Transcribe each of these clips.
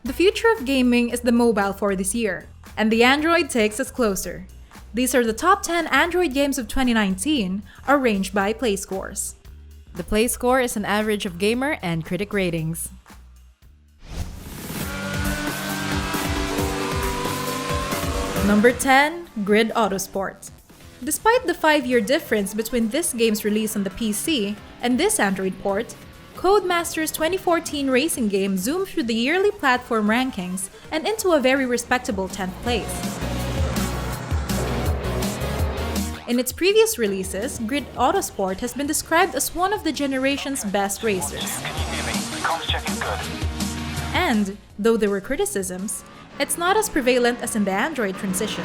The future of gaming is the mobile for this year, and the Android takes us closer. These are the top 10 Android games of 2019, arranged by playscores. The playscore is an average of gamer and critic ratings. Number 10, Grid Autosport. Despite the 5-year difference between this game's release on the PC and this Android port, Codemaster's 2014 racing game zoomed through the yearly platform rankings and into a very respectable 10th place. In its previous releases, Grid Autosport has been described as one of the generation's best racers. Can you hear me? Comms check is good. And, though there were criticisms, it's not as prevalent as in the Android transition.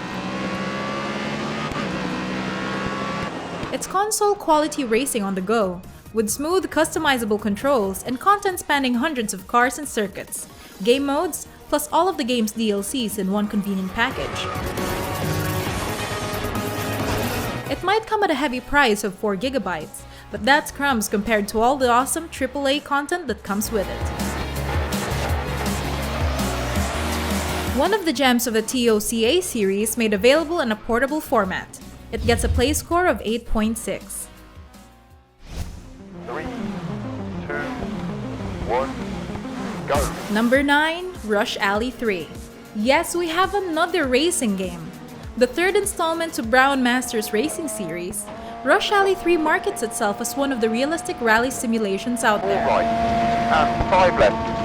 It's console-quality racing on the go, with smooth, customizable controls and content spanning hundreds of cars and circuits, game modes, plus all of the game's DLCs in one convenient package. It might come at a heavy price of 4 GB, but that's crumbs compared to all the awesome AAA content that comes with it. One of the gems of the TOCA series made available in a portable format. It gets a play score of 8.6. 3, 2, 1, go! Number 9, Rush Alley 3. Yes, we have another racing game. The third installment to Brown Master's racing series, Rush Alley 3 markets itself as one of the realistic rally simulations out there. Right, and 5 left.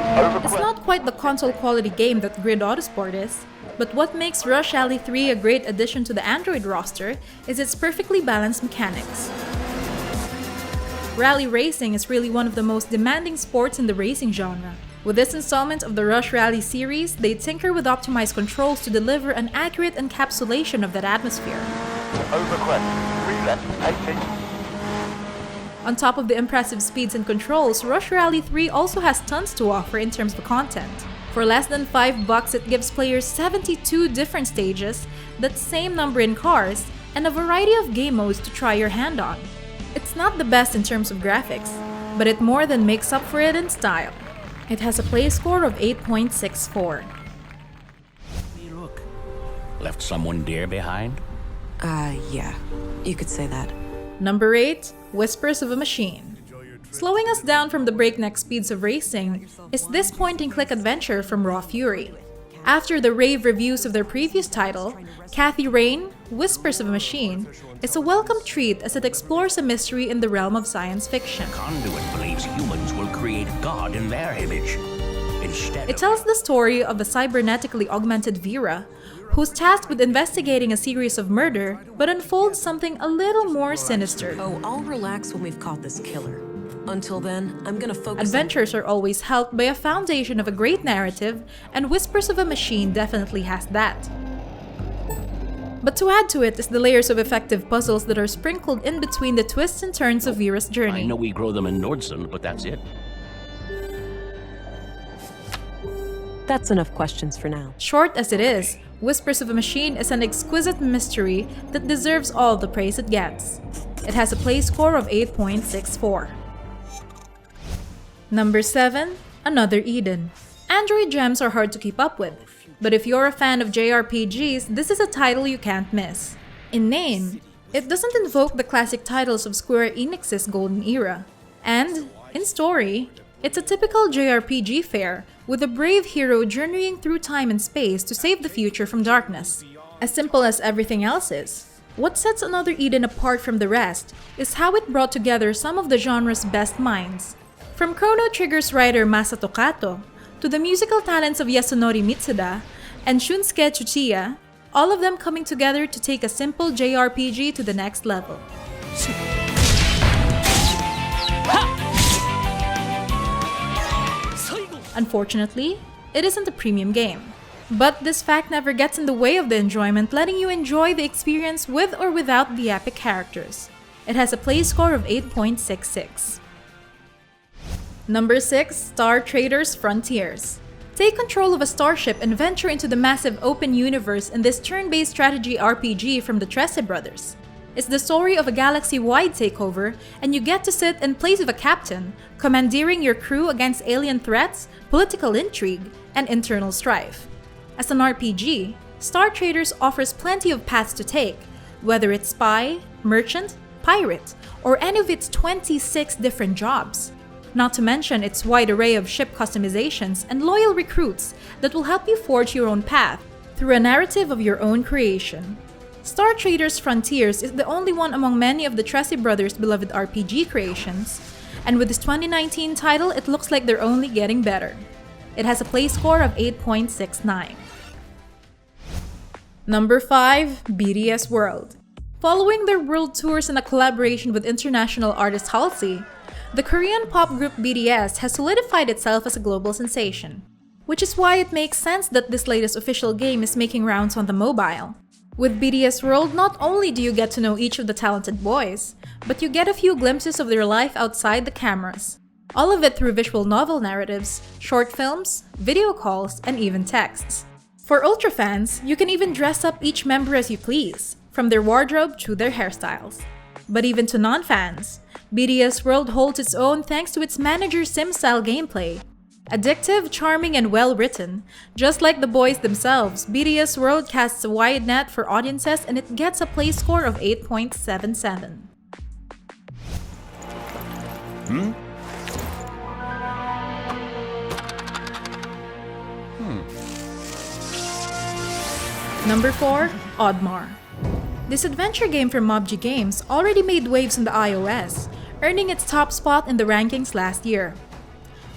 It's not quite the console-quality game that Grid Autosport is, but what makes Rush Alley 3 a great addition to the Android roster is its perfectly balanced mechanics. Rally racing is really one of the most demanding sports in the racing genre. With this installment of the Rush Rally series, they tinker with optimized controls to deliver an accurate encapsulation of that atmosphere. Overquest, 3 left, 80. On top of the impressive speeds and controls, Rush Rally 3 also has tons to offer in terms of content. For less than $5, it gives players 72 different stages, that same number in cars, and a variety of game modes to try your hand on. It's not the best in terms of graphics, but it more than makes up for it in style. It has a play score of 8.64. Hey, look. Left someone dear behind? Yeah. You could say that. Number 8, Whispers of a Machine. Slowing us down from the breakneck speeds of racing is this point-and-click adventure from Raw Fury. After the rave reviews of their previous title, Kathy Rain, Whispers of a Machine, is a welcome treat as it explores a mystery in the realm of science fiction. Conduit believes humans will create God in their image. It tells the story of a cybernetically augmented Vera, who's tasked with investigating a series of murder, but unfolds something a little more sinister. Oh, I'll relax when we've caught this killer. Until then, I'm gonna focus Adventures are always helped by a foundation of a great narrative, and Whispers of a Machine definitely has that. But to add to it is the layers of effective puzzles that are sprinkled in between the twists and turns of Vera's journey. I know we grow them in Nordson, but that's it. That's enough questions for now. Short as it is, Whispers of a Machine is an exquisite mystery that deserves all the praise it gets. It has a play score of 8.64. Number 7, Another Eden. Android gems are hard to keep up with, but if you're a fan of JRPGs, this is a title you can't miss. In name, it doesn't invoke the classic titles of Square Enix's golden era. And, in story, it's a typical JRPG fare, with a brave hero journeying through time and space to save the future from darkness. As simple as everything else is, what sets Another Eden apart from the rest is how it brought together some of the genre's best minds. From Chrono Trigger's writer Masato Kato, to the musical talents of Yasunori Mitsuda and Shunsuke Tsuchiya, all of them coming together to take a simple JRPG to the next level. Unfortunately, it isn't a premium game. But this fact never gets in the way of the enjoyment, letting you enjoy the experience with or without the epic characters. It has a play score of 8.66. Number 6, Star Traders Frontiers. Take control of a starship and venture into the massive open universe in this turn-based strategy RPG from the Trece brothers. It's the story of a galaxy-wide takeover, and you get to sit in place of a captain, commandeering your crew against alien threats, political intrigue, and internal strife. As an RPG, Star Traders offers plenty of paths to take, whether it's spy, merchant, pirate, or any of its 26 different jobs. Not to mention its wide array of ship customizations and loyal recruits that will help you forge your own path through a narrative of your own creation. Star Traders Frontiers is the only one among many of the Tracy brothers' beloved RPG creations, and with this 2019 title, it looks like they're only getting better. It has a play score of 8.69. Number 5. BDS World. Following their world tours and a collaboration with international artist Halsey, the Korean pop group BDS has solidified itself as a global sensation, which is why it makes sense that this latest official game is making rounds on the mobile. With BDS World, not only do you get to know each of the talented boys, but you get a few glimpses of their life outside the cameras. All of it through visual novel narratives, short films, video calls, and even texts. For Ultra fans, you can even dress up each member as you please, from their wardrobe to their hairstyles. But even to non-fans, BDS World holds its own thanks to its manager sim-style gameplay. Addictive, charming, and well-written, just like the boys themselves, BDS World casts a wide net for audiences and it gets a play score of 8.77. Number 4. Oddmar. This adventure game from Mobgy Games already made waves on the iOS, earning its top spot in the rankings last year.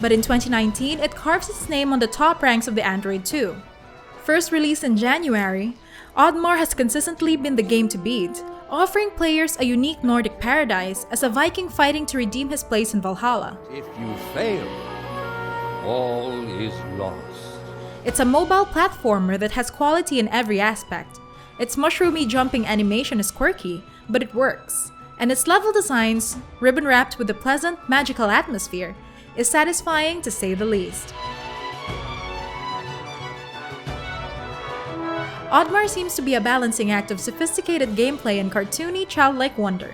But in 2019, it carves its name on the top ranks of the Android too. First released in January, Oddmar has consistently been the game to beat, offering players a unique Nordic paradise as a Viking fighting to redeem his place in Valhalla. If you fail, all is lost. It's a mobile platformer that has quality in every aspect. Its mushroomy jumping animation is quirky, but it works. And its level designs, ribbon-wrapped with a pleasant, magical atmosphere, is satisfying to say the least. Oddmar seems to be a balancing act of sophisticated gameplay and cartoony, childlike wonder.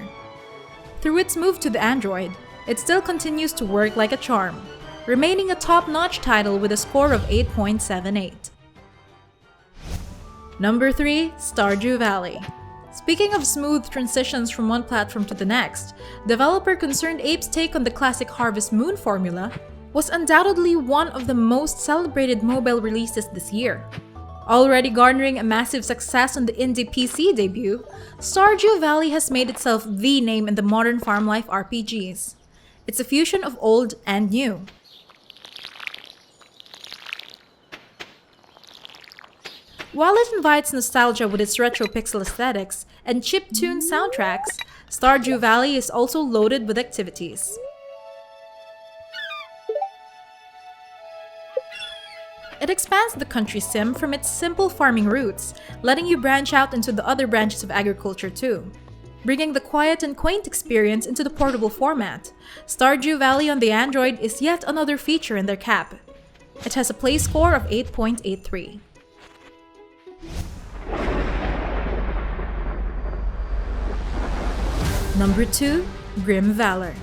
Through its move to the Android, it still continues to work like a charm, remaining a top-notch title with a score of 8.78. Number 3. Stardew Valley. Speaking of smooth transitions from one platform to the next, developer Concerned Ape's take on the classic Harvest Moon formula was undoubtedly one of the most celebrated mobile releases this year. Already garnering a massive success on the indie PC debut, Stardew Valley has made itself the name in the modern farm life RPGs. It's a fusion of old and new. While it invites nostalgia with its retro pixel aesthetics and chiptune soundtracks, Stardew Valley is also loaded with activities. It expands the country sim from its simple farming roots, letting you branch out into the other branches of agriculture too. Bringing the quiet and quaint experience into the portable format, Stardew Valley on the Android is yet another feature in their cap. It has a play score of 8.83. Number 2. Grim Valor.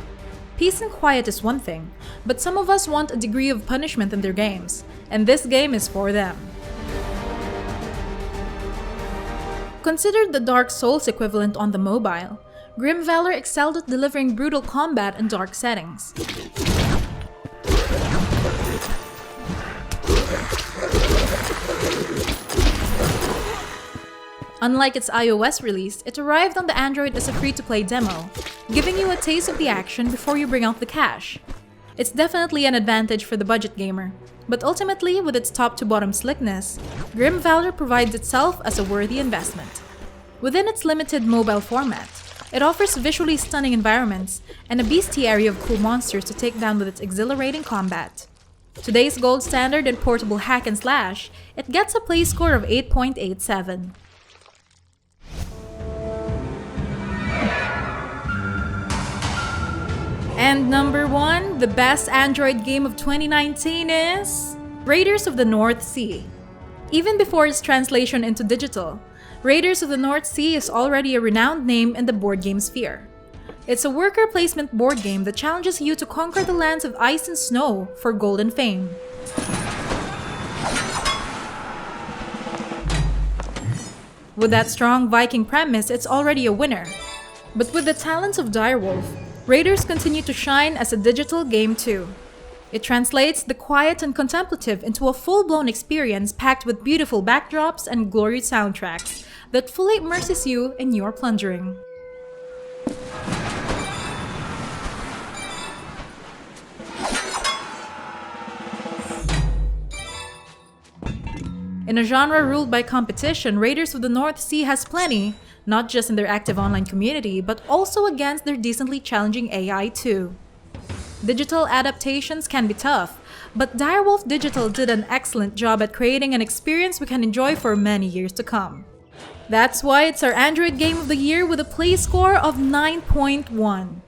Peace and quiet is one thing, but some of us want a degree of punishment in their games, and this game is for them. Considered the Dark Souls equivalent on the mobile, Grim Valor excelled at delivering brutal combat in dark settings. Unlike its iOS release, it arrived on the Android as a free-to-play demo, giving you a taste of the action before you bring out the cash. It's definitely an advantage for the budget gamer, but ultimately, with its top-to-bottom slickness, Grim Valor provides itself as a worthy investment. Within its limited mobile format, it offers visually stunning environments and a bestiary of cool monsters to take down with its exhilarating combat. Today's gold standard in portable hack and slash, it gets a play score of 8.87. And number 1, the best Android game of 2019 is Raiders of the North Sea. Even before its translation into digital, Raiders of the North Sea is already a renowned name in the board game sphere. It's a worker placement board game that challenges you to conquer the lands of ice and snow for gold and fame. With that strong Viking premise, it's already a winner. But with the talents of Direwolf, Raiders continue to shine as a digital game too. It translates the quiet and contemplative into a full-blown experience packed with beautiful backdrops and glorious soundtracks that fully immerses you in your plundering. In a genre ruled by competition, Raiders of the North Sea has plenty, not just in their active online community, but also against their decently challenging AI too. Digital adaptations can be tough, but Direwolf Digital did an excellent job at creating an experience we can enjoy for many years to come. That's why it's our Android Game of the Year with a play score of 9.1.